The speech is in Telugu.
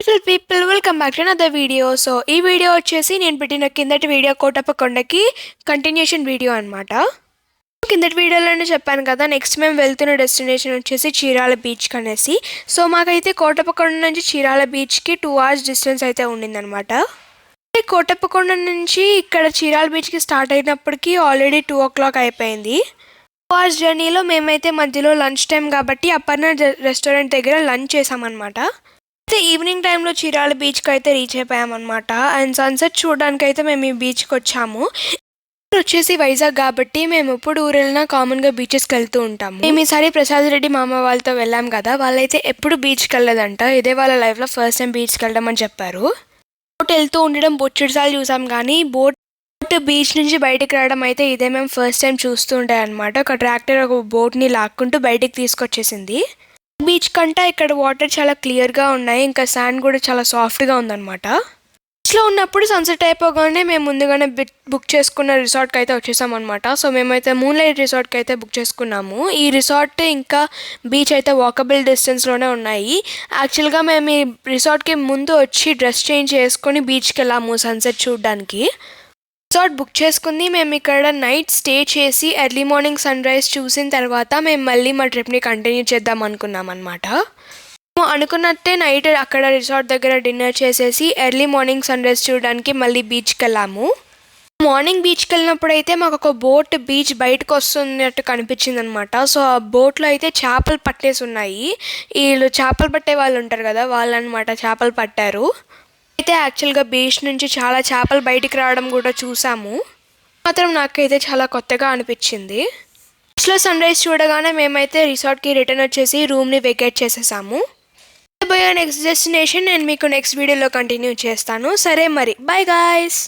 People, welcome back to another video. So, ఈ వీడియో వచ్చేసి నేను పెట్టిన కిందటి వీడియో కోటప్పకొండకి కంటిన్యూషన్ వీడియో అన్నమాట. కిందటి వీడియోలోనే చెప్పాను కదా, నెక్స్ట్ మేము వెళ్తున్న డెస్టినేషన్ వచ్చేసి చీరాల బీచ్ కనేసి. సో మాకైతే కోటప్పకొండ నుంచి చీరాల బీచ్కి 2 hours డిస్టెన్స్ అయితే ఉండిందనమాట. కోటప్పకొండ నుంచి ఇక్కడ చీరాల బీచ్కి స్టార్ట్ అయినప్పటికీ ఆల్రెడీ 2 o'clock అయిపోయింది. 2 hours జర్నీలో మేమైతే మధ్యలో లంచ్ టైం కాబట్టి అపర్ణ రెస్టారెంట్ దగ్గర లంచ్ చేసామన్నమాట. అయితే ఈవినింగ్ టైంలో చీరాల బీచ్కి అయితే రీచ్ అయిపోయామన్నమాట. అండ్ సన్సెట్ చూడడానికి అయితే మేము ఈ బీచ్కి వచ్చాము. వచ్చేసి వైజాగ్ కాబట్టి మేము ఎప్పుడు ఊరు వెళ్ళినా కామన్గా బీచెస్కి వెళ్తూ ఉంటాము. మేము ఈసారి ప్రసాద్ రెడ్డి మామ వాళ్ళతో వెళ్ళాం కదా, వాళ్ళైతే ఎప్పుడు బీచ్కి వెళ్ళదంట, ఇదే వాళ్ళ లైఫ్లో ఫస్ట్ టైం బీచ్కి వెళ్ళడం అని చెప్పారు. బోట్ వెళ్తూ ఉండడం బొచ్చుడుసార్లు చూసాం కానీ బోట్ బీచ్ నుంచి బయటకు రావడం అయితే ఇదే మేము ఫస్ట్ టైం చూస్తూ ఉంటాయి అనమాట. ఒక ట్రాక్టర్ ఒక బోట్ని లాక్కుంటూ బయటికి తీసుకొచ్చేసింది. బీచ్ కంటే ఇక్కడ వాటర్ చాలా క్లియర్గా ఉన్నాయి, ఇంకా శాండ్ కూడా చాలా సాఫ్ట్గా ఉందన్నమాట. బీచ్లో ఉన్నప్పుడు సన్సెట్ అయిపోగానే మేము ముందుగానే బుక్ చేసుకున్న రిసార్ట్కి అయితే వచ్చేసామన్నమాట. సో మేమైతే మూన్లైట్ రిసార్ట్కి అయితే బుక్ చేసుకున్నాము. ఈ రిసార్ట్ ఇంకా బీచ్ అయితే వాకబుల్ డిస్టెన్స్లోనే ఉన్నాయి. యాక్చువల్గా మేము ఈ రిసార్ట్కి ముందు వచ్చి డ్రెస్ చేంజ్ చేసుకొని బీచ్కి వెళ్ళాము సన్సెట్ చూడడానికి. రిసార్ట్ బుక్ చేసుకుంది. మేము ఇక్కడ నైట్ స్టే చేసి ఎర్లీ మార్నింగ్ సన్ రైజ్ చూసిన తర్వాత మేము మళ్ళీ మా ట్రిప్ని కంటిన్యూ చేద్దాం అనుకున్నాం అనమాట. మేము అనుకున్నట్టే నైట్ అక్కడ రిసార్ట్ దగ్గర డిన్నర్ చేసేసి ఎర్లీ మార్నింగ్ సన్ రైజ్ చూడడానికి మళ్ళీ బీచ్కి వెళ్ళాము. మార్నింగ్ బీచ్కి వెళ్ళినప్పుడు అయితే మాకు ఒక బోట్ బీచ్ బయటకు వస్తున్నట్టు కనిపించింది అనమాట. సో ఆ బోట్లో అయితే చేపలు పట్టేసి ఉన్నాయి. వీళ్ళు చేపలు పట్టే వాళ్ళు ఉంటారు కదా, వాళ్ళు అనమాట చేపలు పట్టారు. అయితే యాక్చువల్గా బీచ్ నుంచి చాలా చేపలు బయటికి రావడం కూడా చూసాము. మాత్రం నాకైతే చాలా కొత్తగా అనిపించింది. బీచ్లో సన్ రైజ్ చూడగానే మేమైతే రిసార్ట్కి రిటర్న్ వచ్చేసి రూమ్ని వెకేట్ చేసేసాము. నెక్స్ట్ డెస్టినేషన్ నేను మీకు నెక్స్ట్ వీడియోలో కంటిన్యూ చేస్తాను. సరే మరి, బై గాయ్స్.